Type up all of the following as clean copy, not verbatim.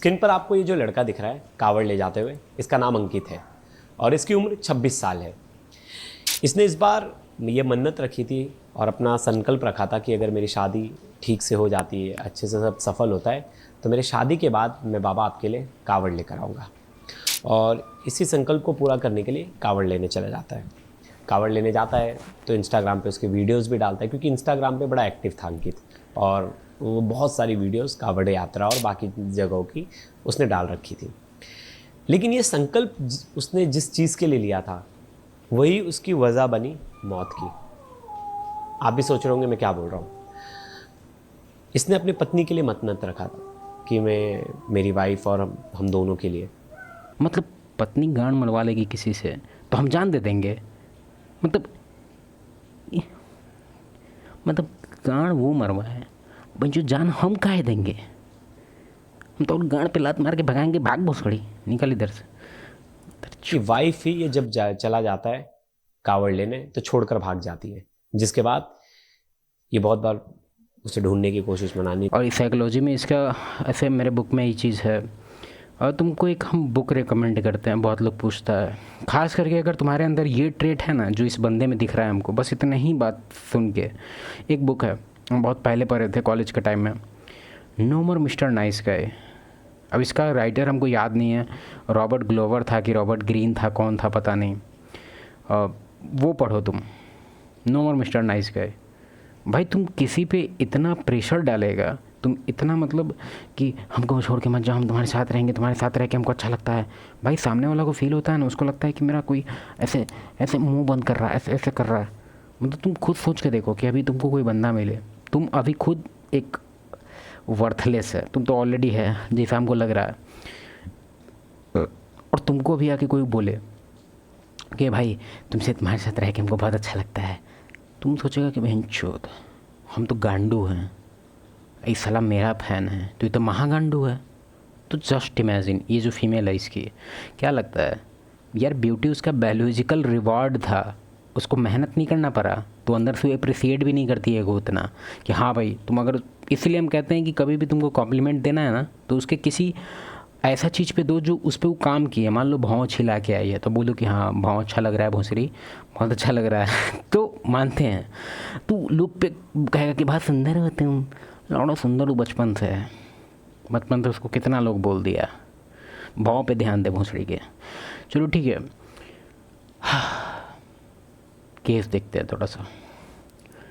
Screen पर आपको ये जो लड़का दिख रहा है कावड़ ले जाते हुए, इसका नाम अंकित है और इसकी उम्र 26 साल है। इसने इस बार ये मन्नत रखी थी और अपना संकल्प रखा था कि अगर मेरी शादी ठीक से हो जाती है, अच्छे से सब सफल होता है, तो मेरे शादी के बाद मैं बाबा आपके लिए कावड़ लेकर आऊँगा। और इसी संकल्प को पूरा करने के लिए कावड़ लेने चला जाता है। कावड़ लेने जाता है तो इंस्टाग्राम पे उसके वीडियोस भी डालता है, क्योंकि इंस्टाग्राम पे बड़ा एक्टिव था अंकित, और वो बहुत सारी वीडियोस कावड़ यात्रा और बाकी जगहों की उसने डाल रखी थी। लेकिन ये संकल्प उसने जिस चीज़ के लिए लिया था वही उसकी वजह बनी मौत की। आप भी सोच रहे होंगे मैं क्या बोल रहा हूँ। इसने अपनी पत्नी के लिए मन्नत रखा था कि मैं, मेरी वाइफ और हम दोनों के लिए। मतलब पत्नी गांड मरवा लेगी किसी से तो हम जान दे देंगे? मतलब मतलब गांड वो मरवाए भाई, जो जान हम काहे देंगे? हम तो गांड पे लात मार के भगाएंगे, भाग भोसड़ी निकल इधर से। कि वाइफ ही ये जब चला जाता है कावड़ लेने तो छोड़कर भाग जाती है, जिसके बाद ये बहुत बार उसे ढूंढने की कोशिश मनानी। और इस साइकोलॉजी में इसका ऐसे मेरे बुक में ये चीज़ है। और तुमको एक हम बुक रिकमेंड करते हैं, बहुत लोग पूछता है, खास करके अगर तुम्हारे अंदर ये ट्रेट है ना जो इस बंदे में दिख रहा है हमको, बस इतना ही बात सुन के। एक बुक है, हम बहुत पहले पढ़े थे कॉलेज के टाइम में, नो मोर मिस्टर नाइस गाय। अब इसका राइटर हमको याद नहीं है, रॉबर्ट ग्लोवर था कि रॉबर्ट ग्रीन था, कौन था पता नहीं। वो पढ़ो तुम, नो मोर मिस्टर नाइस गाय। भाई तुम किसी पे इतना प्रेशर डालेगा, तुम इतना मतलब कि हमको छोड़ के मत जाओ, हम तुम्हारे साथ रहेंगे, तुम्हारे साथ रह के हमको अच्छा लगता है। भाई सामने वाला को फील होता है ना, उसको लगता है कि मेरा कोई ऐसे ऐसे मुंह बंद कर रहा है, ऐसे ऐसे कर रहा है। मतलब तुम खुद सोच के देखो कि अभी तुमको कोई बंदा मिले, तुम अभी खुद एक वर्थलेस है, तुम तो ऑलरेडी है जैसा हमको लग रहा है, और तुमको भी आके कोई बोले कि भाई तुमसे, तुम्हारे साथ रह के हमको बहुत अच्छा लगता है, तुम सोचेगा कि बहन चोद हम तो गांडू हैं, इस साला मेरा फ़ैन है, तो ये तो महागांडू है। तो जस्ट इमेजिन ये जो फीमेल है इसकी क्या लगता है यार, ब्यूटी उसका बायोलॉजिकल रिवॉर्ड था, उसको मेहनत नहीं करना पड़ा, तो अंदर से अप्रिसिएट भी नहीं करती है वो उतना कि हाँ भाई तुम अगर, इसलिए हम कहते हैं कि कभी भी तुमको कॉम्प्लीमेंट देना है ना तो उसके किसी ऐसा चीज़ पे दो जो उस पर वो काम किए। मान लो भाव छिला के आई है तो बोलो कि हाँ भाव अच्छा लग रहा है, भोंसरी बहुत अच्छा लग रहा है तो मानते हैं। तो लोग पे कहेगा कि बहुत सुंदर हो तुम, लौड़ा सुंदर हो बचपन से, बचपन से उसको कितना लोग बोल दिया। भाव पे ध्यान दे भोंसड़ी के। चलो ठीक है, केस देखते हैं थोड़ा सा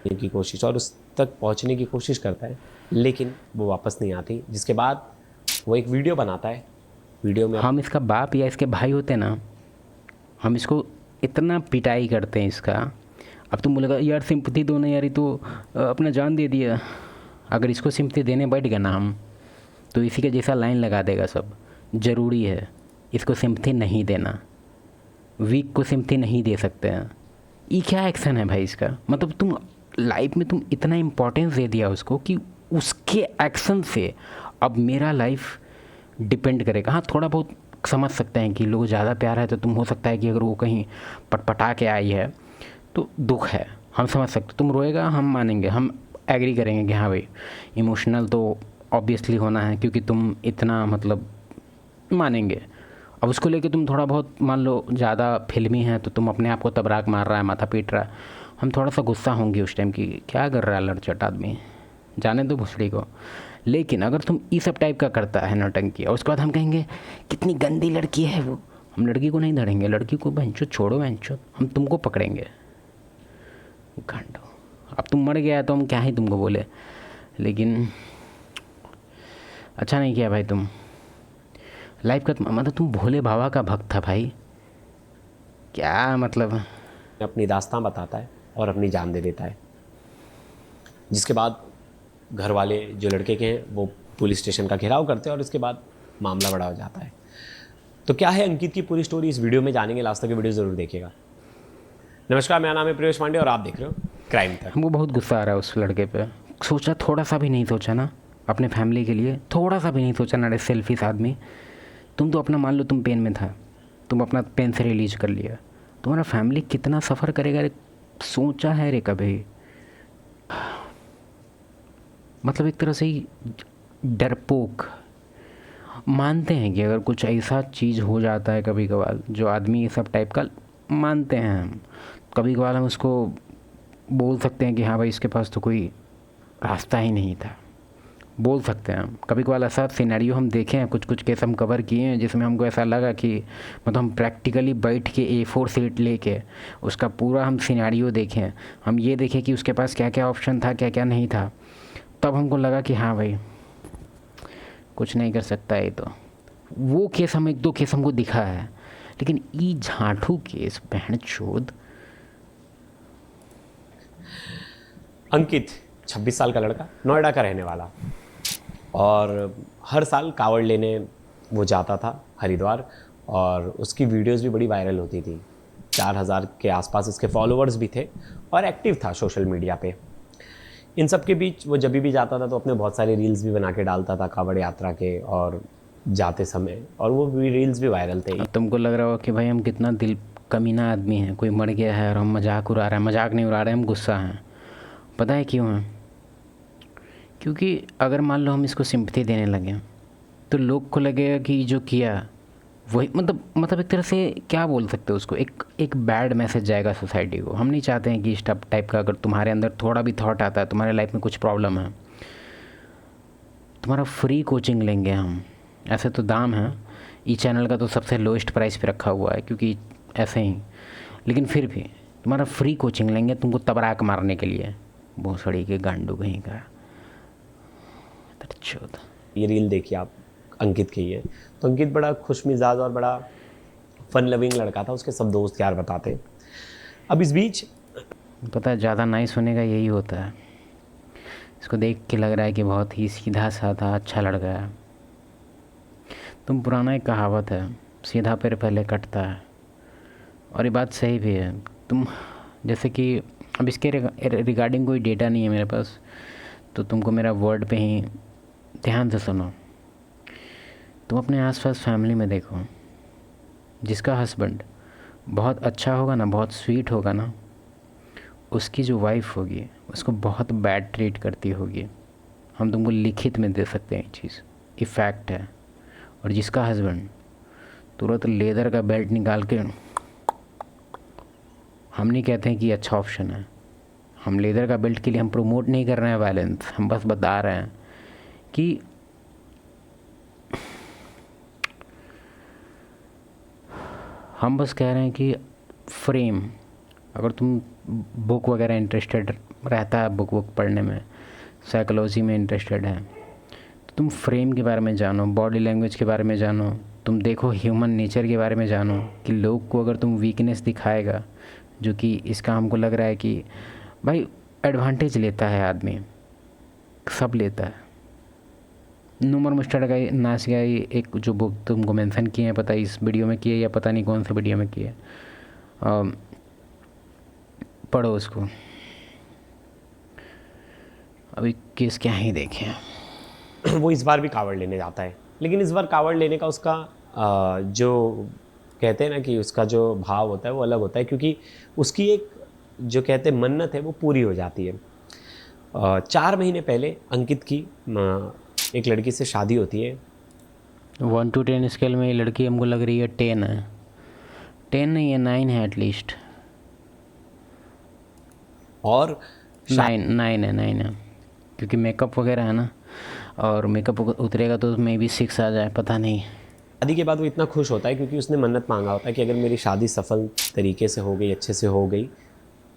की कोशिश और उस तक पहुंचने की कोशिश करता है, लेकिन वो वापस नहीं आती। जिसके बाद वो एक वीडियो बनाता है। वीडियो में हम इसका बाप या इसके भाई होते ना, हम इसको इतना पिटाई करते हैं इसका। अब तुम बोलेगा यार सिंपैथी दो ना यार, ये तो अपना जान दे दिया। अगर इसको सिंपैथी देने बैठ गए ना हम, तो इसी के जैसा लाइन लगा देगा सब। ज़रूरी है इसको सिंपैथी नहीं देना, वीक को सिंपैथी नहीं दे सकते हैं। ये क्या एक्शन है भाई इसका? मतलब तुम लाइफ में तुम इतना इम्पोर्टेंस दे दिया उसको कि उसके एक्शन से अब मेरा लाइफ डिपेंड करेगा। हाँ थोड़ा बहुत समझ सकते हैं कि लोग ज़्यादा प्यार है तो तुम हो सकता है कि अगर वो कहीं पटपटा के आई है तो दुख है, हम समझ सकते। तुम रोएगा हम मानेंगे, हम एग्री करेंगे कि हाँ भाई इमोशनल तो ऑब्वियसली होना है, क्योंकि तुम इतना मतलब मानेंगे। अब उसको लेके तुम थोड़ा बहुत मान लो ज़्यादा फिल्मी है तो तुम अपने आप को तबराक मार रहा है, माथा पीट रहा है, हम थोड़ा सा गुस्सा होंगे उस टाइम कि क्या कर रहा है लड़चट आदमी, जाने दो भुसड़ी को। लेकिन अगर तुम ये सब टाइप का करता है नौटंकी और उसके बाद हम कहेंगे कितनी गंदी लड़की है वो, हम लड़की को नहीं धरेंगे, लड़की को बहनचोद छोड़ो बहनचोद, हम तुमको पकड़ेंगे घंटों। अब तुम मर गया तो हम क्या ही तुमको बोले, लेकिन अच्छा नहीं किया भाई तुम। लाइफ का मतलब तुम भोले बाबा का भक्त था भाई, क्या मतलब। अपनी दास्तां बताता है और अपनी जान दे देता है। जिसके बाद घर वाले जो लड़के के हैं वो पुलिस स्टेशन का घेराव करते हैं और इसके बाद मामला बड़ा हो जाता है। तो क्या है अंकित की पूरी स्टोरी, इस वीडियो में जानेंगे, लास्ट तक की वीडियो ज़रूर देखिएगा। नमस्कार, मेरा नाम है प्रवेश पांडे और आप देख रहे हो क्राइम तक। हमको बहुत गुस्सा आ रहा है उस लड़के पे। सोचा थोड़ा सा भी नहीं सोचा ना अपने फैमिली के लिए, थोड़ा सा भी नहीं सोचा ना रे सेल्फिश आदमी। तुम तो अपना मान लो तुम पेन में था, तुम अपना पेन से रिलीज कर लिया, तुम्हारा फैमिली कितना सफ़र करेगा रे, सोचा है रे कभी? मतलब एक तरह से ही डरपोक। मानते हैं कि अगर कुछ ऐसा चीज़ हो जाता है कभी कभार जो आदमी ये सब टाइप का मानते हैं हम, कभी कभार हम उसको बोल सकते हैं कि हाँ भाई इसके पास तो कोई रास्ता ही नहीं था, बोल सकते हैं हम। कभी कभार ऐसा सिनेरियो हम देखे हैं, कुछ कुछ केस हम कवर किए हैं जिसमें हमको ऐसा लगा कि मतलब हम प्रैक्टिकली बैठ के A4 शीट लेके उसका पूरा हम सिनेरियो देखें, हम ये देखें कि उसके पास क्या क्या ऑप्शन था, क्या क्या नहीं था, तब हमको लगा कि हाँ भाई कुछ नहीं कर सकता है। तो वो केस हम 1-2 केस हमको दिखा है, लेकिन ई झांठू केस बहन चोद। अंकित 26 साल का लड़का, नोएडा का रहने वाला, और हर साल कावड़ लेने वो जाता था हरिद्वार, और उसकी वीडियोस भी बड़ी वायरल होती थी। 4000 के आसपास इसके फॉलोअर्स भी थे और एक्टिव था सोशल मीडिया पे। इन सब के बीच वो जब भी जाता था तो अपने बहुत सारे रील्स भी बना के डालता था कावड़ यात्रा के और जाते समय, और वो भी रील्स भी वायरल थे। अब तुमको लग रहा हो कि भाई हम कितना दिल कमीना आदमी हैं, कोई मर गया है और हम मजाक उड़ा रहे हैं। मजाक नहीं उड़ा रहे, हम गुस्सा हैं। पता है क्यों है? क्योंकि अगर मान लो हम इसको सिंपैथी देने लगे तो लोग को लगेगा कि जो किया वही, मतलब एक तरह से क्या बोल सकते हो उसको, एक बैड मैसेज जाएगा सोसाइटी को। हम नहीं चाहते हैं कि इस टाइप का अगर तुम्हारे अंदर थोड़ा भी थॉट आता है, तुम्हारे लाइफ में कुछ प्रॉब्लम है, तुम्हारा फ्री कोचिंग लेंगे हम। ऐसे तो दाम है, ई चैनल का तो सबसे लोएस्ट प्राइस पे रखा हुआ है क्योंकि ऐसे ही, लेकिन फिर भी तुम्हारा फ्री कोचिंग लेंगे तुमको तबराक मारने के लिए। भोसड़ी के गांडू कहीं का। ये रील देखिए आप, अंकित की है। तो अंकित बड़ा खुश मिजाज और बड़ा फन लविंग लड़का था, उसके सब दोस्त यार बताते। अब इस बीच पता है ज़्यादा नाइस होने का यही होता है, इसको देख के लग रहा है कि बहुत ही सीधा साधा अच्छा लड़का है। तुम पुराना एक कहावत है, सीधा पैर पहले कटता है, और ये बात सही भी है। तुम जैसे कि अब इसके रिगार्डिंग कोई डेटा नहीं है मेरे पास, तो तुमको मेरा वर्ड पे ही ध्यान से सुनो। तुम अपने आसपास फैमिली में देखो, जिसका हस्बैंड बहुत अच्छा होगा ना, बहुत स्वीट होगा ना, उसकी जो वाइफ होगी उसको बहुत बैड ट्रीट करती होगी। हम तुमको लिखित में दे सकते हैं ये चीज़, ये फैक्ट है। और जिसका हस्बैंड तुरंत लेदर का बेल्ट निकाल के, हम नहीं कहते हैं कि अच्छा ऑप्शन है, हम लेदर का बेल्ट के लिए हम प्रमोट नहीं कर रहे हैं वायलेंस, हम बस बता रहे हैं कि हम बस कह रहे हैं कि फ्रेम, अगर तुम बुक वगैरह इंटरेस्टेड रहता है, बुक पढ़ने में, साइकोलॉजी में इंटरेस्टेड है, तो तुम फ्रेम के बारे में जानो, बॉडी लैंग्वेज के बारे में जानो, तुम देखो ह्यूमन नेचर के बारे में जानो कि लोग को अगर तुम वीकनेस दिखाएगा, जो कि इसका हमको लग रहा है कि भाई एडवांटेज लेता है आदमी, सब लेता है। नूमर मुस्टर्ड का नाच गया एक जो बुक तुमको मेंशन किए हैं, पता है इस वीडियो में किए या पता नहीं कौन से वीडियो में किए, पढ़ो उसको। अभी केस क्या ही देखें। वो इस बार भी कावड़ लेने जाता है, लेकिन इस बार कावड़ लेने का उसका जो कहते हैं ना कि उसका जो भाव होता है वो अलग होता है, क्योंकि उसकी एक जो कहते हैं मन्नत है वो पूरी हो जाती है। 4 महीने पहले अंकित की एक लड़की से शादी होती है। 1 to 10 स्केल में ये लड़की हमको लग रही है 10 है, 10 नहीं है 9 है एटलीस्ट, और 9 है, क्योंकि मेकअप वगैरह है ना, और मेकअप उतरेगा तो मे भी 6 आ जाए, पता नहीं। शादी के बाद वो इतना खुश होता है क्योंकि उसने मन्नत मांगा होता है कि अगर मेरी शादी सफल तरीके से हो गई, अच्छे से हो गई,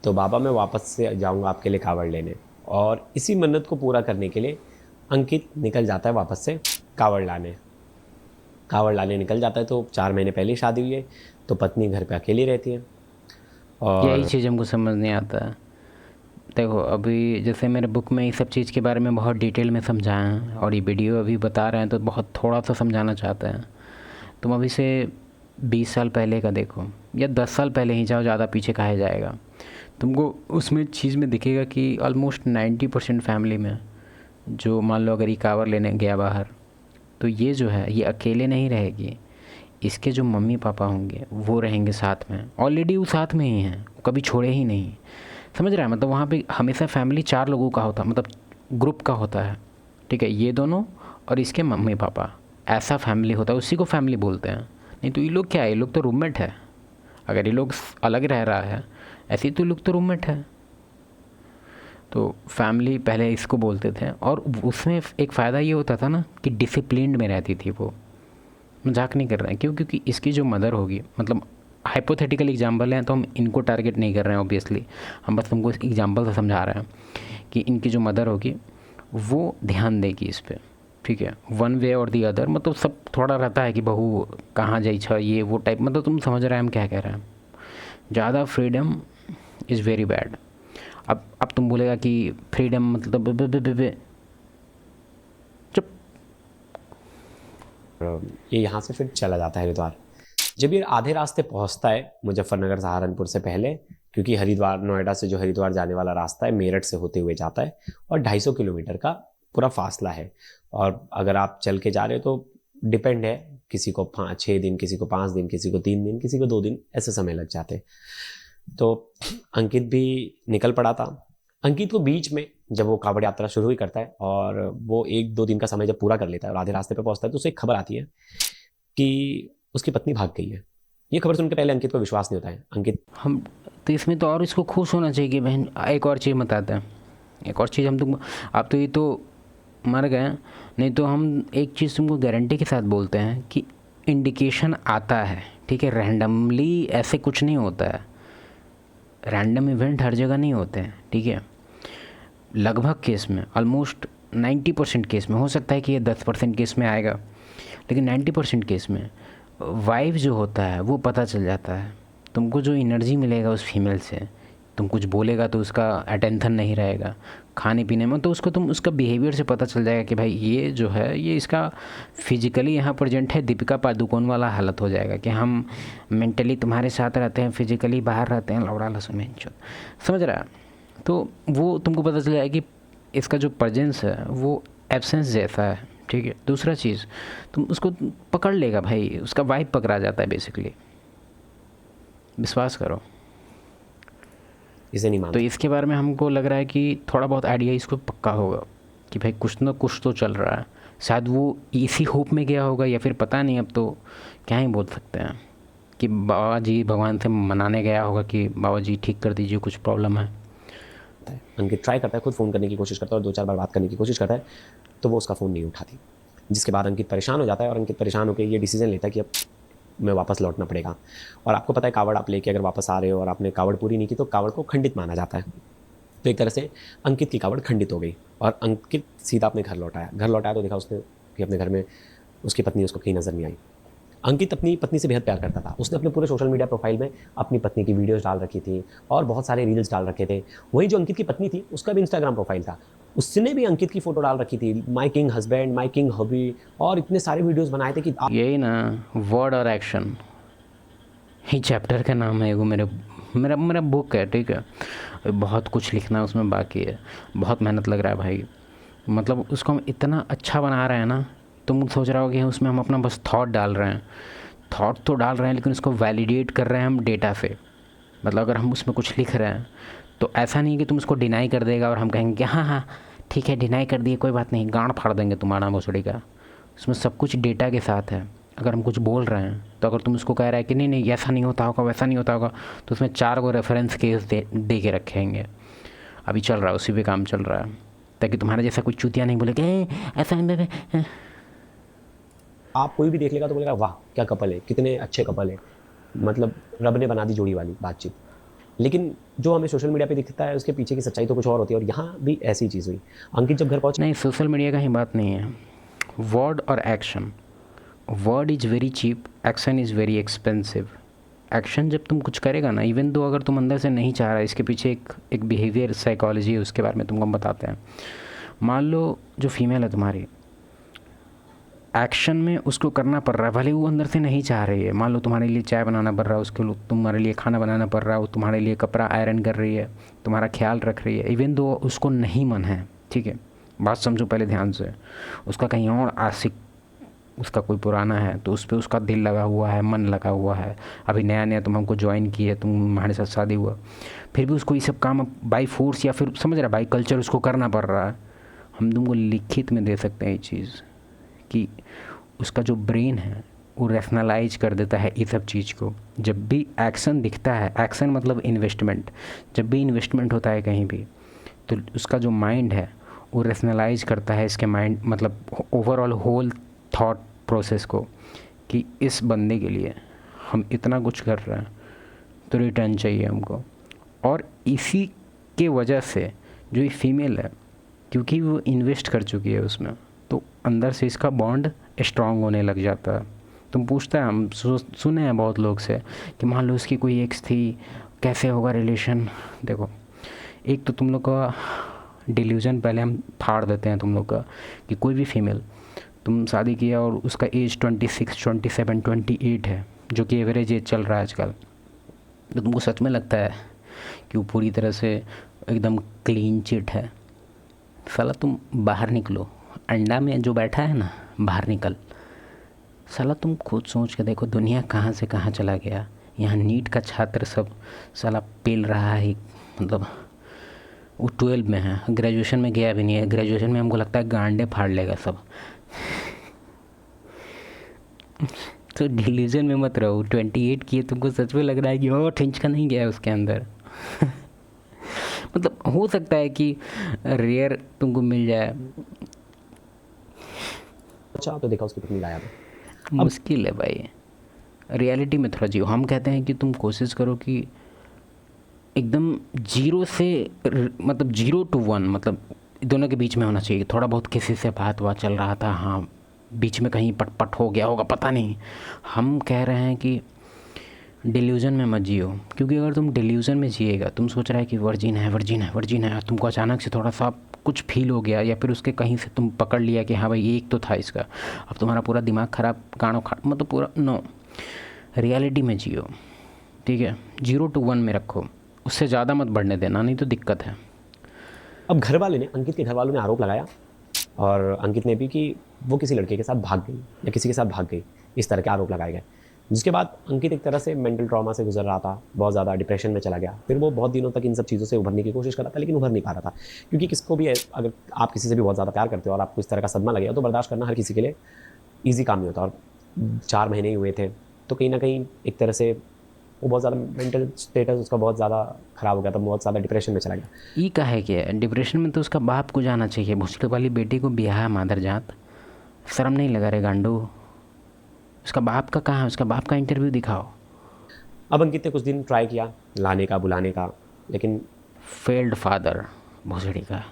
तो बाबा मैं वापस से जाऊंगा आपके लिए कावड़ लेने। और इसी मन्नत को पूरा करने के लिए अंकित निकल जाता है वापस से कावड़ लाने निकल जाता है। तो 4 महीने पहले शादी हुई है, तो पत्नी घर पे अकेली रहती है। और यही चीज़ हमको समझ नहीं आता है। देखो अभी जैसे मेरे बुक में इस सब चीज़ के बारे में बहुत डिटेल में समझाया है, और ये वीडियो अभी बता रहे हैं तो बहुत थोड़ा सा समझाना चाहते हैं। तुम अभी से 20 साल पहले का देखो, या 10 साल पहले ही जाओ, ज़्यादा पीछे कहा जाएगा, तुमको उसमें चीज़ में दिखेगा कि ऑलमोस्ट 90% फैमिली में, जो मान लो अगर ये कावड़ लेने गया बाहर, तो ये जो है ये अकेले नहीं रहेगी, इसके जो मम्मी पापा होंगे वो रहेंगे साथ में, ऑलरेडी वो साथ में ही हैं, कभी छोड़े ही नहीं। समझ रहा है? मतलब वहाँ पे हमेशा फैमिली 4 लोगों का होता, मतलब ग्रुप का होता है, ठीक है, ये दोनों और इसके मम्मी पापा, ऐसा फैमिली होता है, उसी को फैमिली बोलते हैं। नहीं तो ये लोग क्या है, ये लोग तो रूममेट है। अगर ये लोग अलग रह रहा है ऐसे ही तो लोग तो रूममेट है। तो फैमिली पहले इसको बोलते थे, और उसमें एक फ़ायदा ये होता था ना कि डिसिप्लिन्ड में रहती थी वो। मजाक नहीं कर रहे हैं, क्यों? क्योंकि इसकी जो मदर होगी, मतलब हाइपोथेटिकल एग्जाम्पल हैं तो हम इनको टारगेट नहीं कर रहे हैं ऑब्वियसली, हम बस तुमको एग्जाम्पल से समझा रहे हैं कि इनकी जो मदर होगी वो ध्यान देगी इस पर, ठीक है, वन वे और दी अदर। मतलब सब थोड़ा रहता है कि बहू कहाँ जाइ छ, ये वो टाइप, मतलब तुम समझ रहे हैं हम क्या कह रहे हैं। ज़्यादा फ्रीडम इज़ वेरी बैड। अब तुम बोलेगा कि फ्रीडम मतलब चुप। ये यहाँ से फिर चला जाता है हरिद्वार। जब ये आधे रास्ते पहुँचता है मुजफ्फरनगर सहारनपुर से पहले, क्योंकि हरिद्वार नोएडा से जो हरिद्वार जाने वाला रास्ता है मेरठ से होते हुए जाता है, और 250 किलोमीटर का पूरा फासला है। और अगर आप चल के जा रहे हो तो डिपेंड है, किसी को 6 दिन, किसी को 5 दिन, किसी को 3 दिन, किसी को 2 दिन, ऐसे समय लग जाते। तो अंकित भी निकल पड़ा था। अंकित को बीच में जब वो कांवड़ यात्रा शुरू ही करता है और वो 1-2 दिन का समय जब पूरा कर लेता है और आधे रास्ते पर पहुंचता है, तो उसे एक खबर आती है कि उसकी पत्नी भाग गई है। ये खबर सुनकर पहले अंकित को विश्वास नहीं होता है। अंकित हम तो इसमें तो और इसको खुश होना चाहिए कि बहन। एक और चीज़ बताते हैं, एक और चीज़ हम तुम, आप तो ये तो मर गए, नहीं तो हम एक चीज़ तुमको गारंटी के साथ बोलते हैं कि इंडिकेशन आता है, ठीक है। रैंडमली ऐसे कुछ नहीं होता है, रैंडम इवेंट हर जगह नहीं होते हैं, ठीक है। लगभग केस में, ऑलमोस्ट 90% केस में, हो सकता है कि ये 10% केस में आएगा, लेकिन 90% केस में वाइब जो होता है वो पता चल जाता है। तुमको जो एनर्जी मिलेगा उस फीमेल से, तुम कुछ बोलेगा तो उसका अटेंशन नहीं रहेगा, खाने पीने में तो उसको तुम उसका बिहेवियर से पता चल जाएगा कि भाई ये जो है ये इसका फिजिकली यहाँ प्रेजेंट है, दीपिका पादुकोण वाला हालत हो जाएगा कि हम मेंटली तुम्हारे साथ रहते हैं, फिजिकली बाहर रहते हैं, लौड़ा लसुन में समझ रहा है। तो वो तुमको पता चल जाएगा कि इसका जो प्रेजेंस है वो एब्सेंस जैसा है, ठीक है। दूसरा चीज़, तुम उसको पकड़ लेगा भाई, उसका वाइब पकड़ा जाता है बेसिकली, विश्वास करो। इसे नहीं मानता। तो इसके बारे में हमको लग रहा है कि थोड़ा बहुत आइडिया इसको पक्का होगा कि भाई कुछ ना कुछ तो चल रहा है। शायद वो इसी होप में गया होगा, या फिर पता नहीं, अब तो क्या ही बोल सकते हैं, कि बाबा जी भगवान से मनाने गया होगा कि बाबा जी ठीक कर दीजिए, कुछ प्रॉब्लम है। अंकित ट्राई करता है, खुद फ़ोन करने की कोशिश करता है और 2-4 बार बात करने की कोशिश करता है, तो वो उसका फ़ोन नहीं उठाती। जिसके बाद अंकित परेशान हो जाता है और अंकित परेशान होकर ये डिसीजन लेता है कि अब मैं वापस लौटना पड़ेगा। और आपको पता है कावड़ आप लेके अगर वापस आ रहे हो और आपने कावड़ पूरी नहीं की तो कावड़ को खंडित माना जाता है। तो एक तरह से अंकित की कावड़ खंडित हो गई और अंकित सीधा अपने घर लौट आया। घर लौट आया तो देखा उसने कि अपने घर में उसकी पत्नी उसको कहीं नज़र नहीं आई। अंकित अपनी पत्नी से बेहद प्यार करता था। उसने अपने पूरे सोशल मीडिया प्रोफाइल में अपनी पत्नी की वीडियोस डाल रखी थी और बहुत सारे रील्स डाल रखे थे। वही जो अंकित की पत्नी थी उसका भी इंस्टाग्राम प्रोफाइल था, उसने भी अंकित की फ़ोटो डाल रखी थी, माई किंग हस्बैंड, माई किंग हॉबी, और इतने सारे वीडियोज़ बनाए थे कि यही ना वर्ड और एक्शन, ही चैप्टर का नाम है। वो मेरा मेरा मेरा बुक है, ठीक है। बहुत कुछ लिखना उसमें बाकी है, बहुत मेहनत लग रहा है भाई। मतलब उसको हम इतना अच्छा बना रहे हैं ना, तुम सोच रहे हो कि उसमें हम अपना बस थॉट डाल रहे हैं, थॉट तो डाल रहे हैं लेकिन उसको वैलिडेट कर रहे हैं हम डेटा से। मतलब अगर हम उसमें कुछ लिख रहे हैं तो ऐसा नहीं कि तुम उसको डिनाई कर देगा और हम कहेंगे कि हाँ हाँ ठीक है डिनाई कर दिए कोई बात नहीं, गांड फाड़ देंगे तुम्हारा भोसड़ी का। उसमें सब कुछ डेटा के साथ है। अगर हम कुछ बोल रहे हैं तो अगर तुम उसको कह रहा है कि नहीं नहीं ऐसा नहीं होता होगा, वैसा नहीं होता होगा, तो उसमें 4 गो रेफरेंस केस दे के रखेंगे। अभी चल रहा है, उसी पे काम चल रहा है, ताकि तुम्हारा जैसा कोई चूतिया नहीं बोले कि ऐसा नहीं। आप कोई भी देख लेगा तो बोलेगा वाह क्या कपल है, कितने अच्छे कपल है, मतलब रब ने बना दी जोड़ी वाली बातचीत। लेकिन जो हमें सोशल मीडिया पे दिखता है उसके पीछे की सच्चाई तो कुछ और होती है, और यहाँ भी ऐसी चीज़ हुई। अंकित जब घर पहुँचा, नहीं सोशल मीडिया का ही बात नहीं है, वर्ड और action. Word is very cheap, action is very expensive. Action जब तुम कुछ करेगा ना, इवन दो अगर तुम अंदर से नहीं चाह रहा, इसके पीछे एक बिहेवियर साइकोलॉजी है, उसके बारे में तुमको हम बताते हैं। मान लो जो फीमेल है तुम्हारी, एक्शन में उसको करना पड़ रहा है, भले वो अंदर से नहीं चाह रही है। मान लो तुम्हारे लिए चाय बनाना पड़ रहा है, उसके लिए तुम्हारे लिए खाना बनाना पड़ रहा है, वो तुम्हारे लिए कपड़ा आयरन कर रही है, तुम्हारा ख्याल रख रही है, इवन दो उसको नहीं मन है, ठीक है। बात समझो पहले ध्यान से। उसका कहीं और आशिक, उसका कोई पुराना है तो उस पर उसका दिल लगा हुआ है, मन लगा हुआ है। अभी नया नया तुम हमको ज्वाइन किए, तुम्हारे साथ शादी हुआ, फिर भी उसको ये सब काम बाई फोर्स या फिर समझ रहा बाई कल्चर उसको करना पड़ रहा है। हम तुमको लिखित में दे सकते हैं ये चीज़ कि उसका जो ब्रेन है वो रैशनलाइज कर देता है इस सब चीज़ को। जब भी एक्शन दिखता है, एक्शन मतलब इन्वेस्टमेंट, जब भी इन्वेस्टमेंट होता है कहीं भी, तो उसका जो माइंड है वो रैशनलाइज करता है इसके माइंड मतलब ओवरऑल होल थॉट प्रोसेस को, कि इस बंदे के लिए हम इतना कुछ कर रहे हैं तो रिटर्न चाहिए हमको। और इसी के वजह से जो ये फीमेल है, क्योंकि वो इन्वेस्ट कर चुकी है उसमें, तो अंदर से इसका बॉन्ड स्ट्रांग होने लग जाता है। तुम पूछता है, हम सुने हैं बहुत लोग से कि मान लो उसकी कोई एक्स थी, कैसे होगा रिलेशन। देखो, एक तो तुम लोग का डिल्यूजन पहले हम फाड़ देते हैं तुम लोग का, कि कोई भी फीमेल तुम शादी किया और उसका एज 26, 27, 28 है, जो कि एवरेज एज चल रहा है आजकल, तो तुमको सच में लगता है कि वो पूरी तरह से एकदम क्लीन चिट है? साला तुम बाहर निकलो, अंडा में जो बैठा है ना, बाहर निकल। साला तुम खुद सोच के देखो, दुनिया कहाँ से कहाँ चला गया। यहाँ नीट का छात्र सब साला पेल रहा है, मतलब वो 12 में है, ग्रेजुएशन में गया भी नहीं है। ग्रेजुएशन में हमको लगता है गांडे फाड़ लेगा सब। तो डिलीजन में मत रहो। 28 किए तुमको सच में लग रहा है कि 8 इंच का नहीं गया है उसके अंदर। मतलब हो सकता है कि रेयर तुमको मिल जाए, अच्छा तो देखा उसकी पत्नी गायब है। मुश्किल है भाई। रियलिटी में थोड़ा जियो। हम कहते हैं कि तुम कोशिश करो कि एकदम जीरो से मतलब 0 to 1 मतलब दोनों के बीच में होना चाहिए। थोड़ा बहुत किसी से बात हुआ, चल रहा था, हाँ, बीच में कहीं पटपट हो गया होगा, पता नहीं। हम कह रहे हैं कि डिल्यूजन में मत जियो, क्योंकि अगर तुम डिल्यूजन में जिएगा, तुम सोच रहा है कि वर्जिन है, वर्जिन है, वर्जिन है, तुमको अचानक से थोड़ा सा कुछ फील हो गया, या फिर उसके कहीं से तुम पकड़ लिया कि हाँ भाई एक तो था इसका, अब तुम्हारा पूरा दिमाग ख़राब, गाँव खा, मतलब पूरा नो। रियलिटी में जियो, ठीक है? 0 to 1 में रखो, उससे ज़्यादा मत बढ़ने देना, नहीं तो दिक्कत है। अब घर वाले ने, अंकित के घर वालों ने आरोप लगाया, और अंकित ने भी, कि वो किसी लड़के के साथ भाग गई या किसी के साथ भाग गई, इस तरह के आरोप लगाए गए। जिसके बाद अंकित एक तरह से मेंटल ट्रॉमा से गुजर रहा था, बहुत ज़्यादा डिप्रेशन में चला गया। फिर वो बहुत दिनों तक इन सब चीज़ों से उभरने की कोशिश कर रहा था, लेकिन उभर नहीं पा रहा था। क्योंकि किसको भी, अगर आप किसी से भी बहुत ज़्यादा प्यार करते हो और आपको इस तरह का सदमा लगेगा, तो बर्दाश्त करना हर किसी के लिए ईजी काम नहीं होता। और 4 महीने ही हुए थे, तो कहीं ना कहीं एक तरह से वो बहुत ज़्यादा मेंटल स्टेटस उसका बहुत ज़्यादा ख़राब हो गया था, बहुत ज़्यादा डिप्रेशन में चला गया। ई का है कि डिप्रेशन में तो उसका बाप को जाना चाहिए। भोसले वाली बेटी को ब्याह है मादर जात, शर्म नहीं लगा रे गांडू? उसका बाप का कहाँ है? उसका बाप का इंटरव्यू दिखाओ। अब अंकित ने कुछ दिन ट्राई किया लाने का, बुलाने का, लेकिन फेल्ड फादर भोसड़ी का।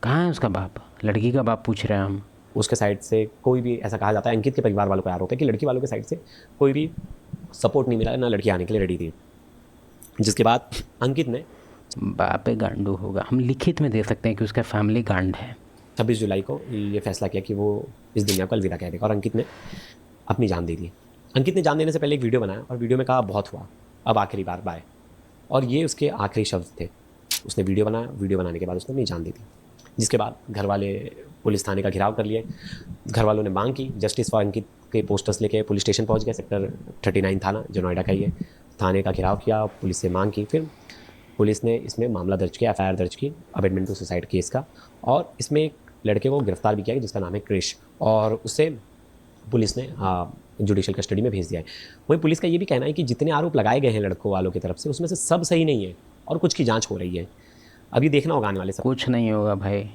कहाँ है उसका बाप? लड़की का बाप पूछ रहे हैं हम। उसके साइड से कोई भी, ऐसा कहा जाता है, अंकित के परिवार वालों का आरोप है कि लड़की वालों के साइड से कोई भी सपोर्ट नहीं मिला, ना लड़की आने के लिए रेडी थी। जिसके बाद अंकित ने बाप गांडू होगा, हम लिखित में दे सकते हैं कि उसका फैमिली गांड है। 26 जुलाई को ये फैसला किया कि वो इस दुनिया को अलविदा कह देगा, और अंकित ने अपनी जान दे दी। अंकित ने जान देने से पहले एक वीडियो बनाया, और वीडियो में कहा बहुत हुआ, अब आखिरी बार बाय। और ये उसके आखिरी शब्द थे। उसने वीडियो बनाया, वीडियो बनाने के बाद उसने अपनी जान दे दी। जिसके बाद घर वाले पुलिस थाने का घेराव कर लिए। घर वालों ने मांग की जस्टिस फॉर अंकित के पोस्टर्स लेके पुलिस स्टेशन पहुंच गए, सेक्टर 39 थाना जो नोएडा का ही है। थाने का घेराव किया, पुलिस से मांग की। फिर पुलिस ने इसमें मामला दर्ज किया, एफआईआर दर्ज की अबेटमेंट टू सुसाइड केस का, और इसमें एक लड़के को गिरफ्तार भी किया जिसका नाम है क्रिश, और उससे पुलिस ने जुडिशियल कस्टडी में भेज दिया है। वहीं पुलिस का ये भी कहना है कि जितने आरोप लगाए गए हैं लड़कों वालों की तरफ से, उसमें से सब सही नहीं है और कुछ की जांच हो रही है। अब ये देखना होगा आने वाले सब। कुछ नहीं होगा भाई,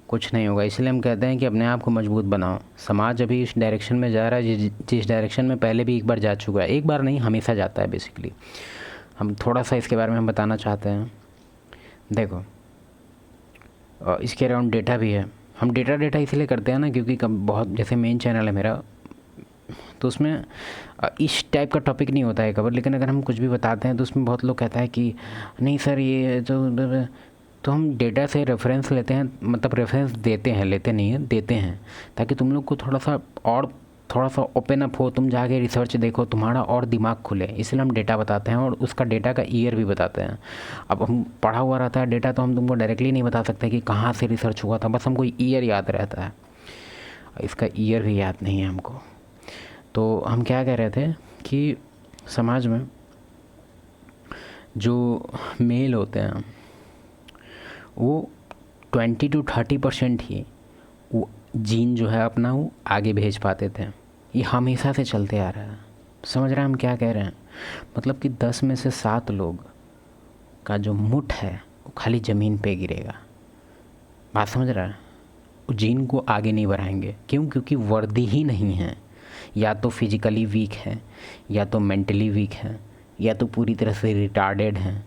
कुछ नहीं होगा। इसलिए हम कहते हैं कि अपने आप को मजबूत बनाओ। समाज अभी इस डायरेक्शन में जा रहा है जिस डायरेक्शन में पहले भी एक बार जा चुका है। एक बार नहीं, हमेशा जाता है बेसिकली। हम थोड़ा सा इसके बारे में हम बताना चाहते हैं। देखो, इसके अराउंड डेटा भी है। हम डेटा इसलिए करते हैं ना, क्योंकि बहुत, जैसे मेन चैनल है मेरा, तो उसमें इस टाइप का टॉपिक नहीं होता है कवर, लेकिन अगर हम कुछ भी बताते हैं तो उसमें बहुत लोग कहता है कि नहीं सर ये तो हम डेटा से रेफरेंस लेते हैं, मतलब रेफरेंस देते हैं, लेते नहीं हैं, देते हैं, ताकि तुम लोग को थोड़ा सा ओपन अप हो, तुम जाके रिसर्च देखो, तुम्हारा और दिमाग खुले। इसलिए हम डेटा बताते हैं, और उसका डेटा का ईयर भी बताते हैं। अब हम पढ़ा हुआ रहता है डेटा, तो हम तुमको डायरेक्टली नहीं बता सकते कि कहाँ से रिसर्च हुआ था, बस हमको ईयर याद रहता है। इसका ईयर भी याद नहीं है हमको। तो हम क्या कह रहे थे कि समाज में जो मेल होते हैं वो 20 to 30% ही वो जीन जो है अपना वो आगे भेज पाते थे। ये हमेशा से चलते आ रहा है। समझ रहे हैं हम क्या कह रहे हैं? मतलब कि 10 में से 7 लोग का जो मुठ है वो खाली ज़मीन पे गिरेगा। बात समझ रहा है? वो जीन को आगे नहीं बढ़ाएंगे। क्यों? क्योंकि वर्दी ही नहीं है। या तो फिजिकली वीक है, या तो मेंटली वीक है, या तो पूरी तरह से रिटार्डेड हैं।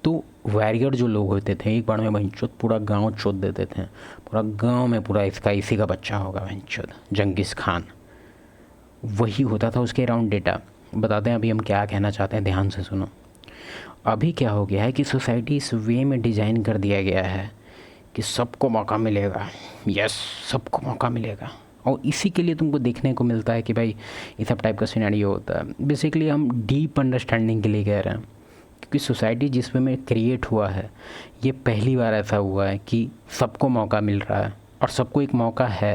तो वॉरियर जो लोग होते थे एक बार में भैंचोद पूरा गांव चोद देते थे। पूरा गांव में पूरा इसका इसी का बच्चा होगा भैंचोद, जंगिस खान। वही होता था उसके अराउंड डेटा। बताते हैं अभी हम क्या कहना चाहते हैं, ध्यान से सुनो। अभी क्या हो गया है कि सोसाइटी इस वे में डिज़ाइन कर दिया गया है कि सबको मौका मिलेगा। यस, सबको मौका मिलेगा। और इसी के लिए तुमको देखने को मिलता है कि भाई ये सब टाइप का सिनेरियो होता है। बेसिकली हम डीप अंडरस्टैंडिंग के लिए कह रहे हैं, क्योंकि सोसाइटी जिस वे में क्रिएट हुआ है ये पहली बार ऐसा हुआ है कि सबको मौका मिल रहा है और सबको एक मौका है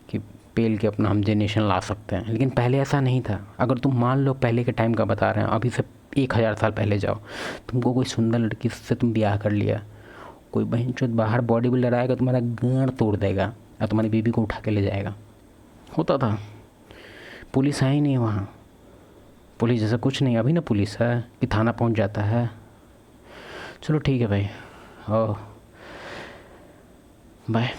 कि पेल के अपना हम जेनरेशन ला सकते हैं। लेकिन पहले ऐसा नहीं था। अगर तुम मान लो पहले के टाइम का बता रहे हैं, अभी से 1000 साल पहले जाओ, तुमको कोई सुंदर लड़की से तुम ब्याह कर लिया, कोई बहनचोद बाहर बॉडी बिल्डर आएगा तुम्हारा गांड तोड़ देगा या तुम्हारी बीबी को उठा के ले जाएगा। होता था। पुलिस है ही नहीं वहाँ, पुलिस जैसा कुछ नहीं। अभी ना पुलिस है कि थाना पहुँच जाता है। चलो ठीक है भाई, ओ बाय।